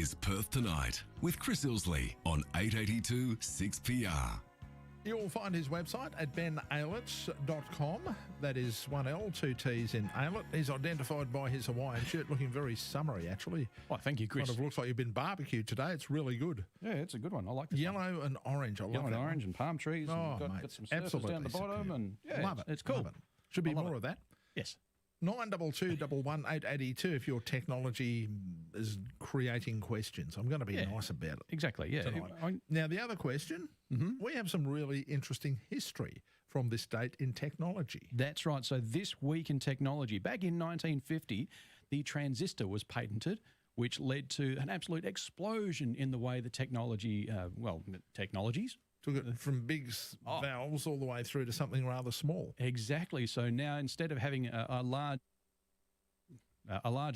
is Perth Tonight with Chris Ilsley on 882 6PR. You'll find his website at benaylett.com. That is 1L, 2 T's in Aylett. He's identified by his Hawaiian shirt, looking very summery, actually. Oh, thank you, Chris. Kind of looks like you've been barbecued today. It's really good. Yeah, it's a good one. I like this Yellow and orange. I love Yellow that and orange one. and palm trees. Oh, and mate, got some surface absolutely down the bottom. superb. And yeah, Love it. It's cool. Love it. Should be I love more it. of that. Yes. 922-11882 if your technology is creating questions. I'm going to be nice about it. Exactly, yeah. Tonight. Now, the other question, we have some really interesting history from this date in technology. That's right. So this week in technology, back in 1950, the transistor was patented, which led to an absolute explosion in the way the technologies Took it from big valves all the way through to something rather small. Exactly. So now instead of having a large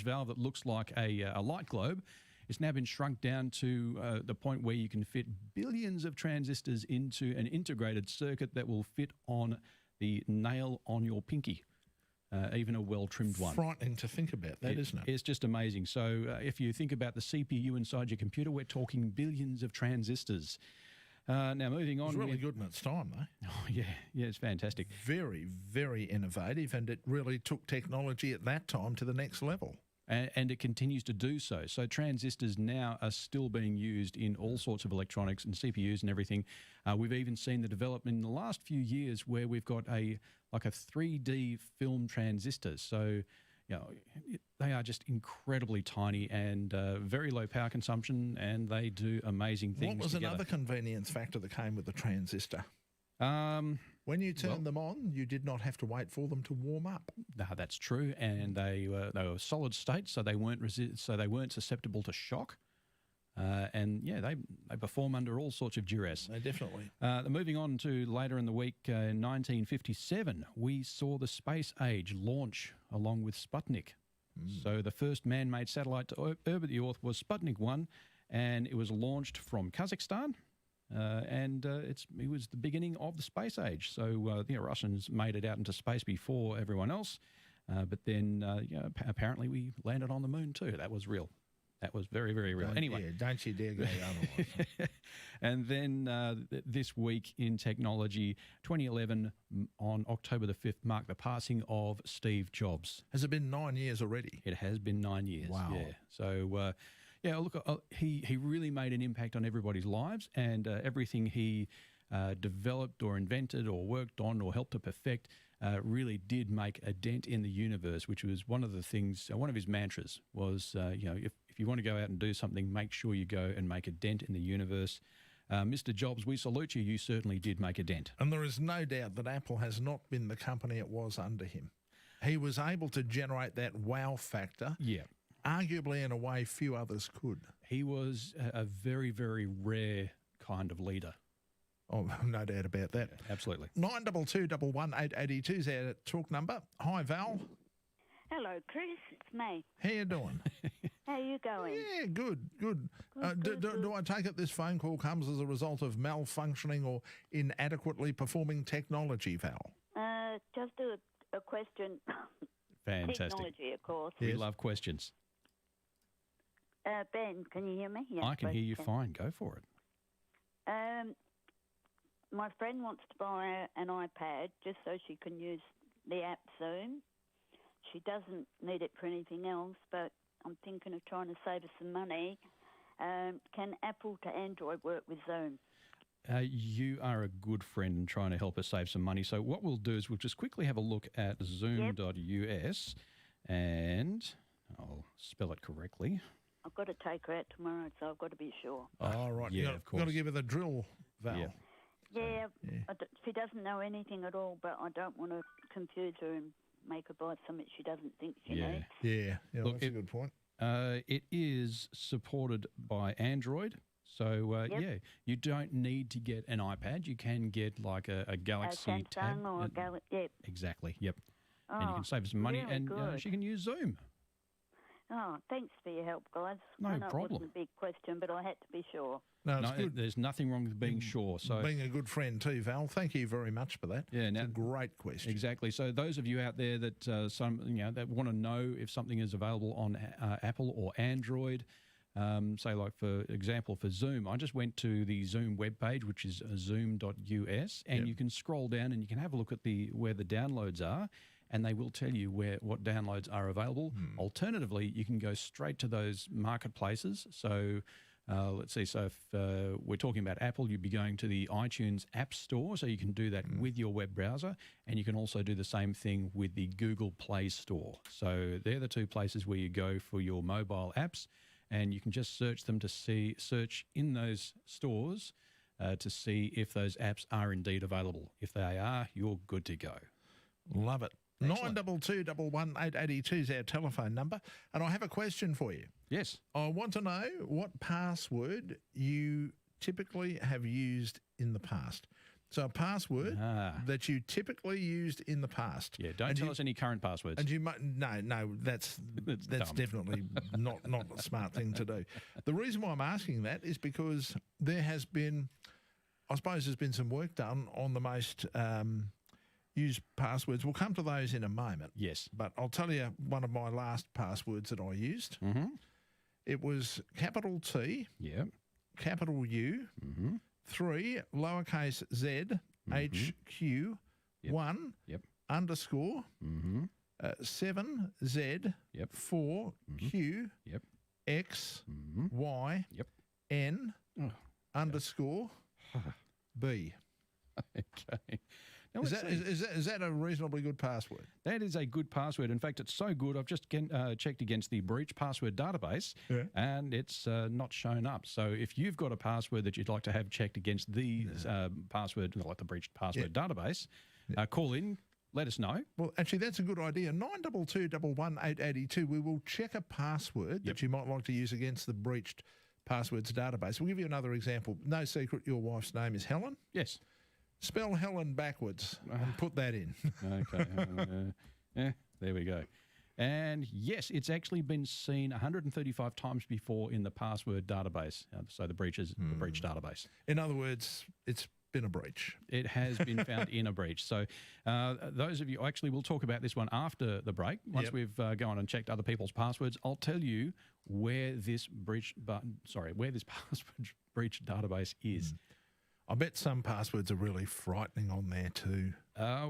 valve that looks like a light globe, it's now been shrunk down to the point where you can fit billions of transistors into an integrated circuit that will fit on the nail on your pinky, even a well-trimmed one. Frightening to think about that, isn't it? It's just amazing. So if you think about the CPU inside your computer, we're talking billions of transistors. Now, moving on. It was really good in its time, though. Oh, yeah, it's fantastic. Very, very innovative, and it really took technology at that time to the next level. And it continues to do so. So transistors now are still being used in all sorts of electronics and CPUs and everything. We've even seen the development in the last few years where we've got a 3D film transistor. So, they are just incredibly tiny and very low power consumption, and they do amazing things. What was together. another convenience factor that came with the transistor? When you turned them on, you did not have to wait for them to warm up. No, that's true, and they were solid state, so they weren't susceptible to shock. They perform under all sorts of duress. They definitely. Moving on to later in the week, 1957, we saw the space age launch along with Sputnik. So the first man-made satellite to orbit the Earth was Sputnik 1, and it was launched from Kazakhstan. It was the beginning of the space age. So the Russians made it out into space before everyone else, but then apparently we landed on the moon too. That was real. That was very, very real. Anyway, don't you dare go otherwise. And then this week in technology, 2011 on October the 5th marked the passing of Steve Jobs. Has it been 9 years already? It has been 9 years. Wow. Yeah. So. He really made an impact on everybody's lives, and everything he developed or invented or worked on or helped to perfect really did make a dent in the universe, which was one of the things, one of his mantras was, if you want to go out and do something, make sure you go and make a dent in the universe. Mr. Jobs, we salute you. You certainly did make a dent. And there is no doubt that Apple has not been the company it was under him. He was able to generate that wow factor. Yeah. Arguably, in a way, few others could. He was a very, very rare kind of leader. Oh, no doubt about that. Yeah, absolutely. 922-11882 is our talk number. Hi, Val. Hello, Chris. It's me. How you doing? How are you going? Yeah, good. Good. Do I take it this phone call comes as a result of malfunctioning or inadequately performing technology, Val? Just a question. Fantastic. Technology, of course. We love questions. Ben, can you hear me? Yes, I can hear you fine. Go for it. My friend wants to buy an iPad just so she can use the app Zoom. She doesn't need it for anything else, but I'm thinking of trying to save her some money. Can Apple to Android work with Zoom? You are a good friend in trying to help us save some money. So what we'll do is we'll just quickly have a look at zoom.us, and I'll spell it correctly. I've got to take her out tomorrow, so I've got to be sure. Oh, right. Yeah, of course. Got to give her the drill, Val. Yeah. She doesn't know anything at all, but I don't want to confuse her and make her buy something she doesn't think she needs. Yeah, Look, that's a good point. It is supported by Android. So, you don't need to get an iPad. You can get like a Galaxy Samsung tab. or a Galaxy, yep. Exactly, yep. And you can save some money, really and good. she can use Zoom. Oh, thanks for your help, guys. No I know problem. It wasn't a big question, but I had to be sure. No, it's good. There's nothing wrong with being sure. So being a good friend too, Val. Thank you very much for that. Yeah, it's now, a great question. Exactly. So those of you out there that that want to know if something is available on Apple or Android, Say, like, for example, for Zoom, I just went to the Zoom webpage, which is zoom.us, and you can scroll down and you can have a look at where the downloads are, and they will tell you what downloads are available. Alternatively, you can go straight to those marketplaces. So let's see, so if we're talking about Apple, you'd be going to the iTunes App Store, so you can do that with your web browser, and you can also do the same thing with the Google Play Store. So they're the two places where you go for your mobile apps, and you can just search in those stores to see if those apps are indeed available. If they are, you're good to go. Love it. 922 11882 is our telephone number. And I have a question for you. Yes. I want to know what password you typically have used in the past. So a password that you typically used in the past. Yeah, don't tell us any current passwords. And you might that's definitely not a smart thing to do. The reason why I'm asking that is because there's been some work done on the most used passwords. We'll come to those in a moment. Yes. But I'll tell you one of my last passwords that I used. It was capital T, capital U, 3 lowercase z, HQ, 1 underscore, 7 Z, 4 Q, X, Y, N, underscore, B. Okay. Now, Is that a reasonably good password? That is a good password. In fact, it's so good, I've just checked against the breach password database, and it's not shown up. So if you've got a password that you'd like to have checked against the password, like the breached password database, call in, let us know. Well, actually, that's a good idea. 922 11882. We will check a password that you might like to use against the breached passwords database. We'll give you another example. No secret, your wife's name is Helen. Yes. Spell Helen backwards and put that in. Okay. There we go. And yes, it's actually been seen 135 times before in the password database. So the breach database. In other words, it's been a breach. It has been found in a breach. So those of you, actually, we'll talk about this one after the break. Once we've gone and checked other people's passwords, I'll tell you where this password breach database is. I bet some passwords are really frightening on there too.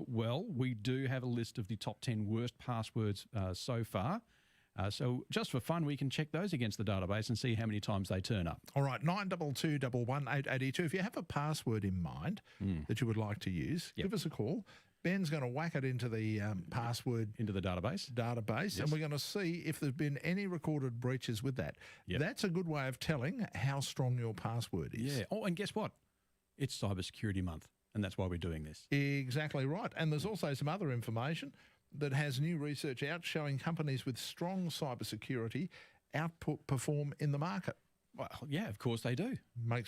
Well, we do have a list of the top 10 worst passwords so far. So just for fun, we can check those against the database and see how many times they turn up. All right, 922 11882. If you have a password in mind that you would like to use, give us a call. Ben's going to whack it into the password... Into the database. And we're going to see if there's been any recorded breaches with that. That's a good way of telling how strong your password is. Yeah. Oh, and guess what? It's Cybersecurity Month, and that's why we're doing this. Exactly right. And there's also some other information that has new research out showing companies with strong cybersecurity outperform in the market. Well, yeah, of course they do.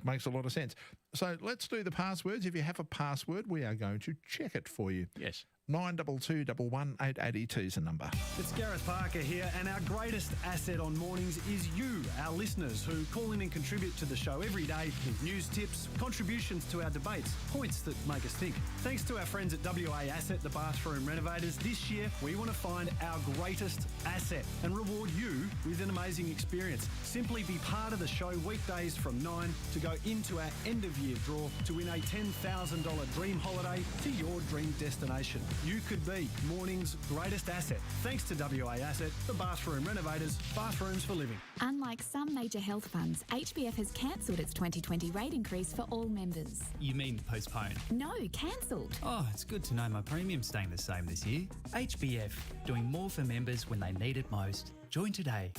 Makes a lot of sense. So let's do the passwords. If you have a password, we are going to check it for you. Yes. 922 11882 is the number. It's Gareth Parker here, and our greatest asset on mornings is you, our listeners, who call in and contribute to the show every day with news tips, contributions to our debates, points that make us think. Thanks to our friends at WA Asset, the bathroom renovators, this year we want to find our greatest asset and reward you with an amazing experience. Simply be part of the show weekdays from 9 to go into our end-of-year draw to win a $10,000 dream holiday to your dream destination. You could be morning's greatest asset. Thanks to WA Asset, the bathroom renovators, bathrooms for living. Unlike some major health funds, HBF has cancelled its 2020 rate increase for all members. You mean postponed? No, cancelled. Oh, it's good to know my premium's staying the same this year. HBF, doing more for members when they need it most. Join today.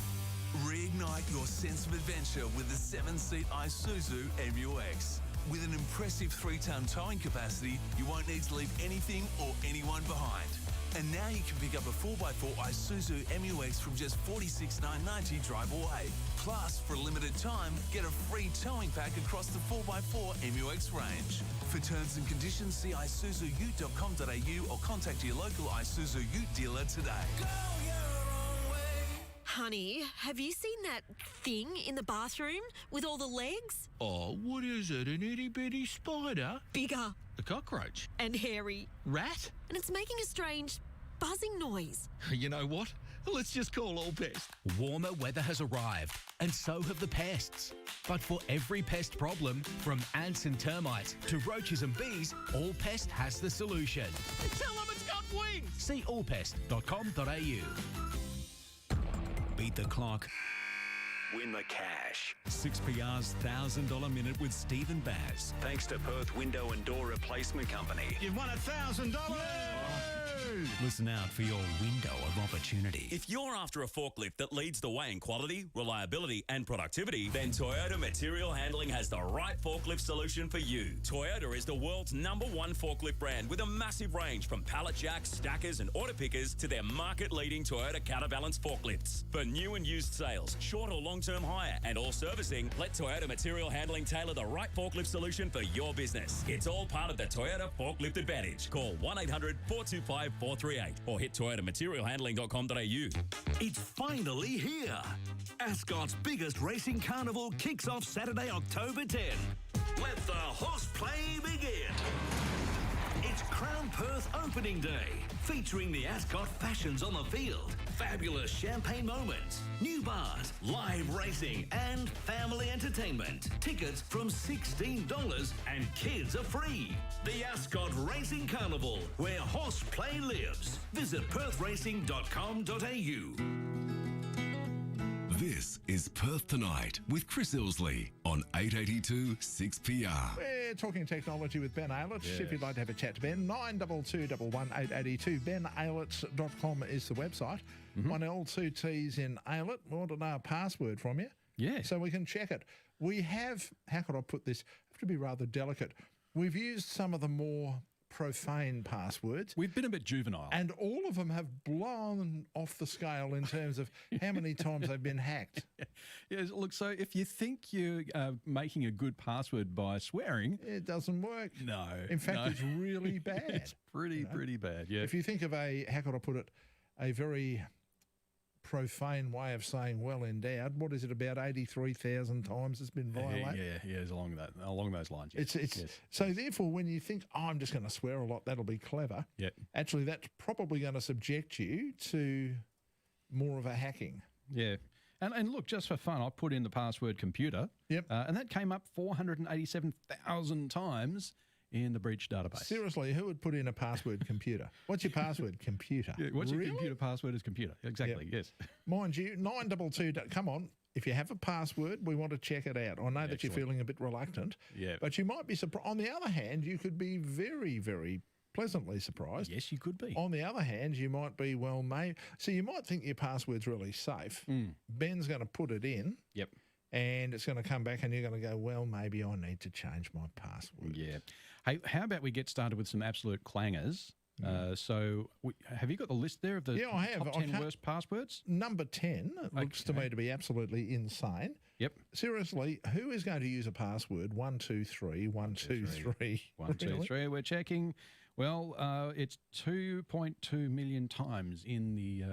Reignite your sense of adventure with the 7-seat Isuzu MU-X. With an impressive 3-ton towing capacity, you won't need to leave anything or anyone behind. And now you can pick up a 4x4 Isuzu MU-X from just $46,990 drive away. Plus, for a limited time, get a free towing pack across the 4x4 MU-X range. For terms and conditions, see isuzuute.com.au or contact your local Isuzu Ute dealer today. Honey, have you seen that thing in the bathroom with all the legs? Oh, what is it? An itty-bitty spider? Bigger. A cockroach? And hairy. Rat? And it's making a strange buzzing noise. You know what? Let's just call All Pest. Warmer weather has arrived, and so have the pests. But for every pest problem, from ants and termites to roaches and bees, All Pest has the solution. Tell them it's got wings. See allpest.com.au. Beat the clock. Win the cash. 6PR's $1,000 minute with Steve and Baz. Thanks to Perth Window and Door Replacement Company. You've won $1,000. Listen out for your window of opportunity. If you're after a forklift that leads the way in quality, reliability and productivity, then Toyota Material Handling has the right forklift solution for you. Toyota is the world's #1 forklift brand with a massive range from pallet jacks, stackers and auto pickers to their market-leading Toyota counterbalance forklifts. For new and used sales, short or long-term hire and all servicing, let Toyota Material Handling tailor the right forklift solution for your business. It's all part of the Toyota Forklift Advantage. Call 1-800-425-438 or hit toyotamaterialhandling.com.au. It's finally here. Ascot's biggest racing carnival kicks off Saturday, October 10. Let the horseplay begin. It's Crown Perth Opening Day, featuring the Ascot fashions on the field, fabulous champagne moments, new bars, live racing and family entertainment. Tickets from $16 and kids are free. The Ascot Racing Carnival, where horseplay lives. Visit perthracing.com.au. This is Perth Tonight with Chris Ilsley on 882 6PR. We're talking technology with Ben Aylett. Yes. If you'd like to have a chat to Ben, 92211882. BenAylett.com is the website. 1L, 2 T's in Aylett. We want to know a password from you. Yeah. So we can check it. We have, how could I put this? I have to be rather delicate. We've used some of the more profane passwords. We've been a bit juvenile. And all of them have blown off the scale in terms of how many times they've been hacked. Yes, look, so if you think you're making a good password by swearing... It doesn't work. No. In fact, it's really bad. It's pretty bad, yeah. If you think of a, how could I put it, a very profane way of saying well endowed, what is it, about 83,000 times it's been violated? Yeah, it's along those lines. Yes. It's So therefore, when you think, I'm just going to swear a lot, that'll be clever. Yep. Actually, that's probably going to subject you to more of a hacking. Yeah. And look, just for fun, I put in the password computer. Yep. And that came up 487,000 times in the breach database. Seriously, who would put in a password computer? What's your password? Computer. Yeah, what's your computer password is computer. Exactly, yes. Mind you, 922, come on, if you have a password, we want to check it out. I know that you're feeling a bit reluctant, but you might be surprised. On the other hand, you could be very, very pleasantly surprised. Yes, you could be. On the other hand, you might be, well, maybe. So you might think your password's really safe. Ben's going to put it in. Yep. And it's going to come back and you're going to go, well, maybe I need to change my password. Yeah. Hey, how about we get started with some absolute clangers? Have you got the list there of the top 10 worst passwords? Number 10 looks to me to be absolutely insane. Yep. Seriously, who is going to use a password 123 123? 123. We're checking. Well, it's 2.2 million times in the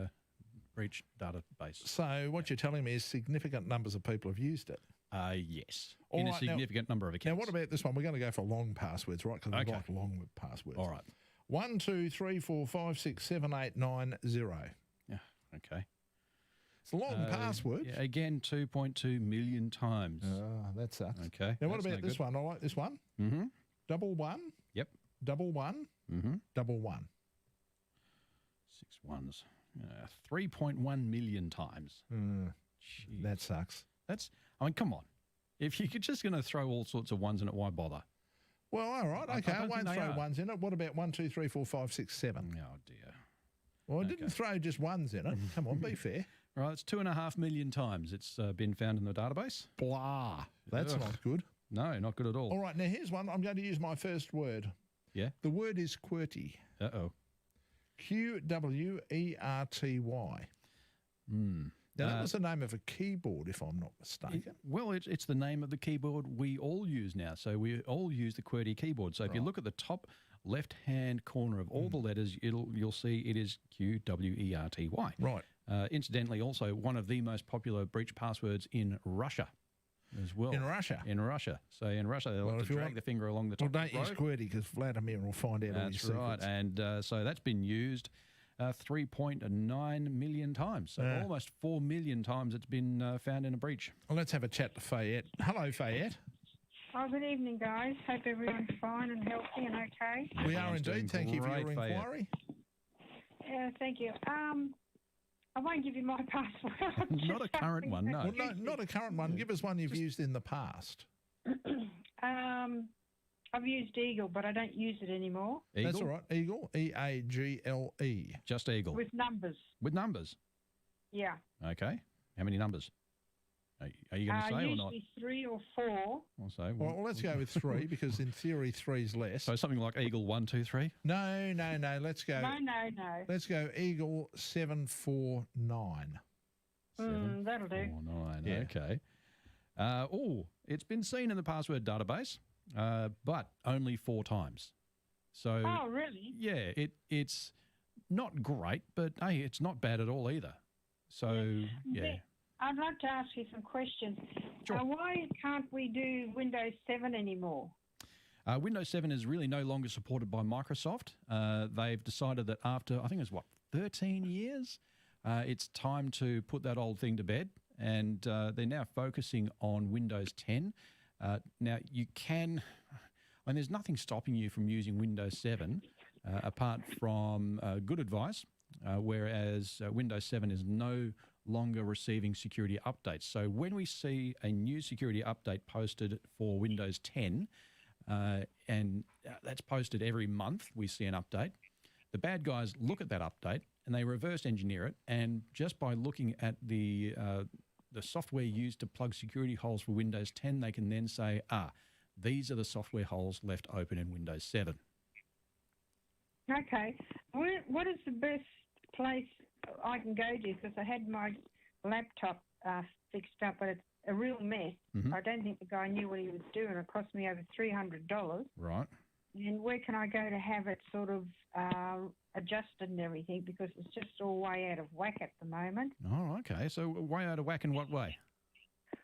breach database. So what you're telling me is significant numbers of people have used it? Yes, in a significant number of accounts. Now, what about this one? We're going to go for long passwords, right? Because we like long passwords. All right. 1, 2, 3, 4, 5, 6, 7, 8, 9, 0. Yeah, okay. It's a long password. Yeah, again, 2.2 million times. That sucks. Okay. Now, what about this one? I like this one. 111. Yep. 11. 11. 6 ones. 3.1 million times. That sucks. I mean, come on. If you're just going to throw all sorts of ones in it, why bother? Well, all right. Okay, I won't throw ones in it. What about 1, 2, 3, 4, 5, 6, 7? Oh, dear. Well, I didn't throw just ones in it. Come on, be fair. Right, it's 2.5 million times it's been found in the database. Blah. That's not good. No, not good at all. All right, now here's one. I'm going to use my first word. Yeah? The word is QWERTY. Uh-oh. QWERTY. Now, that was the name of a keyboard, if I'm not mistaken. It's the name of the keyboard we all use now. So we all use the QWERTY keyboard. So if you look at the top left-hand corner of all the letters, you'll see it is QWERTY. Right. Incidentally, also one of the most popular breach passwords in Russia as well. In Russia? In Russia. So in Russia, they'll have to drag the finger along the top of the row. Well, don't use QWERTY because Vladimir will find out all your secrets. That's right. And so that's been used. 3.9 million times. So almost 4 million times it's been found in a breach. Well, let's have a chat to Fayette. Hello, Fayette. Oh, good evening, guys. Hope everyone's fine and healthy and okay. We are indeed. Thank you for your Fayette. inquiry. Yeah, thank you. I won't give you my password. Not a current one, no. Well, no, not a current one. Give us one you've used in the past. I've used Eagle, but I don't use it anymore. Eagle? That's all right. Eagle, E-A-G-L-E. Just Eagle. With numbers. With numbers? Yeah. Okay. How many numbers? Are you going to say or not? Usually 3 or 4. I'll say. Well, let's go with 3 because in theory 3's less. So something like Eagle 1, 2, 3? No. Let's go. No. Let's go Eagle 749. That'll do. 4, 9. Yeah. Okay. It's been seen in the password database, but only 4 times. So. Oh, really? Yeah. It's not great, but hey, it's not bad at all either. So yeah. I'd like to ask you some questions. Sure. Why can't we do Windows 7 anymore? Windows 7 is really no longer supported by Microsoft. They've decided that after, I think it was 13 years, it's time to put that old thing to bed. And they're now focusing on Windows 10. Now, you can, there's nothing stopping you from using Windows 7 apart from good advice, whereas Windows 7 is no longer receiving security updates. So when we see a new security update posted for Windows 10, and that's posted every month, we see an update, the bad guys look at that update and they reverse engineer it, and just by looking at the software used to plug security holes for Windows 10, they can then say, these are the software holes left open in Windows 7. Okay. What is the best place I can go to? Because I had my laptop fixed up, but it's a real mess. Mm-hmm. I don't think the guy knew what he was doing. It cost me over $300. Right. And where can I go to have it sort of adjusted and everything? Because it's just all way out of whack at the moment. Oh, okay. So way out of whack in what way?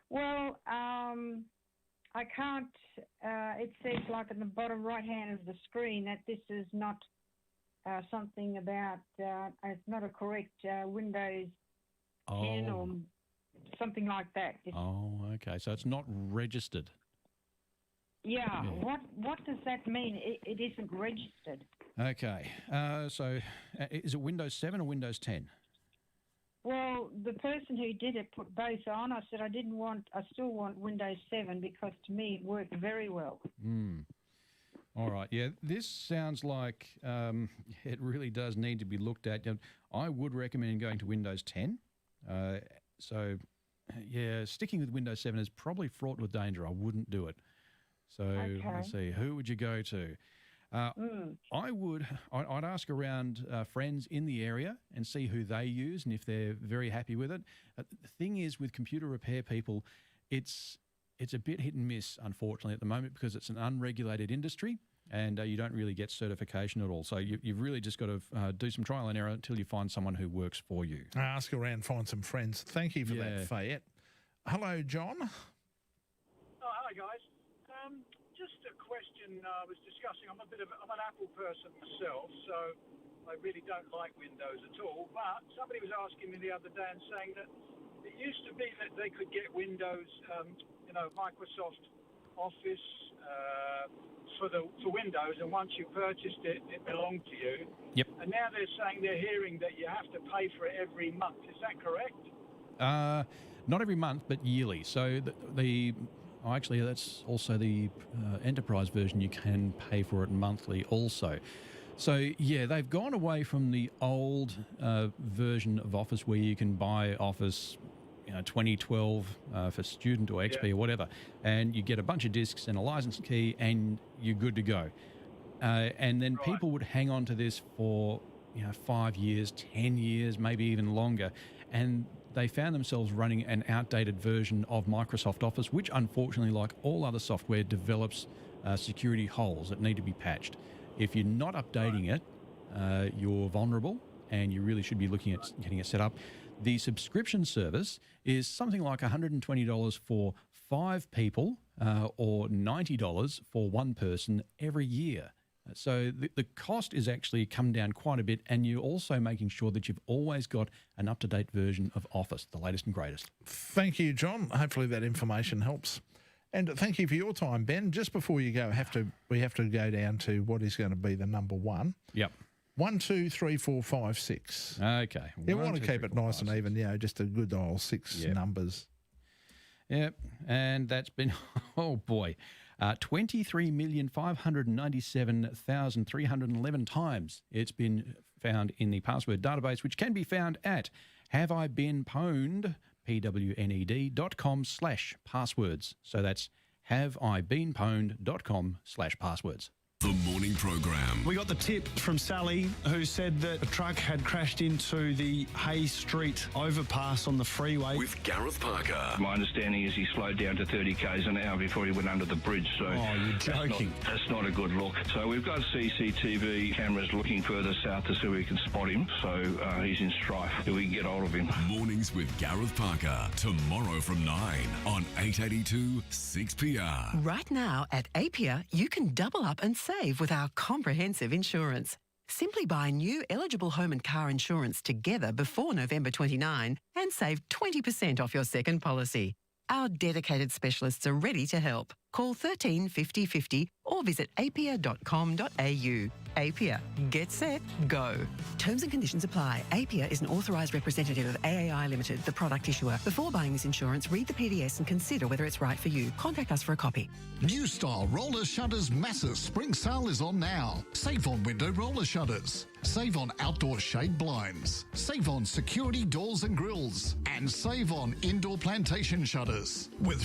Well, I can't. It says like in the bottom right hand of the screen that this is not something about. It's not a correct Windows 10 or something like that. Okay. So it's not registered. Yeah. What does that mean? It isn't registered. Okay. So is it Windows 7 or Windows 10? Well, the person who did it put both on. I said I still want Windows 7 because to me it worked very well. All right. Yeah, this sounds like it really does need to be looked at. I would recommend going to Windows 10. So, yeah, sticking with Windows 7 is probably fraught with danger. I wouldn't do it. So let's see, who would you go to? I'd ask around friends in the area and see who they use and if they're very happy with it. The thing is with computer repair people, it's a bit hit and miss, unfortunately, at the moment because it's an unregulated industry and you don't really get certification at all. So you've really just got to do some trial and error until you find someone who works for you. Ask around, find some friends. Thank you for that, Fayette. Hello, John. Oh, hello, guys. Just a question I was discussing. I'm an Apple person myself, so I really don't like Windows at all. But somebody was asking me the other day and saying that it used to be that they could get Windows, Microsoft Office for Windows, and once you purchased it, it belonged to you. Yep. And now they're hearing that you have to pay for it every month. Is that correct? Not every month, but yearly. So actually, that's also the enterprise version. You can pay for it monthly also. So, yeah, they've gone away from the old version of Office where you can buy Office 2012 for student or XP or whatever, and you get a bunch of discs and a license key and you're good to go. And then people would hang on to this for 5 years, 10 years, maybe even longer, and they found themselves running an outdated version of Microsoft Office, which unfortunately, like all other software, develops security holes that need to be patched. If you're not updating it, you're vulnerable and you really should be looking at getting it set up. The subscription service is something like $120 for 5 people or $90 for 1 person every year. So the cost is actually come down quite a bit, and you're also making sure that you've always got an up-to-date version of Office, the latest and greatest. Thank you, John. Hopefully that information helps. And thank you for your time, Ben. Just before you go, we have to go down to what is going to be the number one. Yep. 1, 2, 3, 4, 5, 6. Okay. You want to keep it nice and even, just a good old 6 numbers. Yep. And that's been, oh boy, 23,597,311 times it's been found in the password database, which can be found at haveibeenpwned, pwned.com/passwords. So that's haveibeenpwned.com/passwords. The morning program. We got the tip from Sally, who said that a truck had crashed into the Hay Street overpass on the freeway. With Gareth Parker. My understanding is he slowed down to 30 k's an hour before he went under the bridge. So you're joking. That's not a good look. So we've got CCTV cameras looking further south to see where we can spot him. So he's in strife. If we can get hold of him. Mornings with Gareth Parker. Tomorrow from 9 on 882 6PR. Right now at Apia, you can double up and save with our comprehensive insurance. Simply buy new eligible home and car insurance together before November 29 and save 20% off your second policy. Our dedicated specialists are ready to help. Call 13 50 50 or visit apia.com.au. Apia. Get set. Go. Terms and conditions apply. Apia is an authorised representative of AAI Limited, the product issuer. Before buying this insurance, read the PDS and consider whether it's right for you. Contact us for a copy. New style roller shutters massive spring sale is on now. Save on window roller shutters. Save on outdoor shade blinds. Save on security doors and grills. And save on indoor plantation shutters. With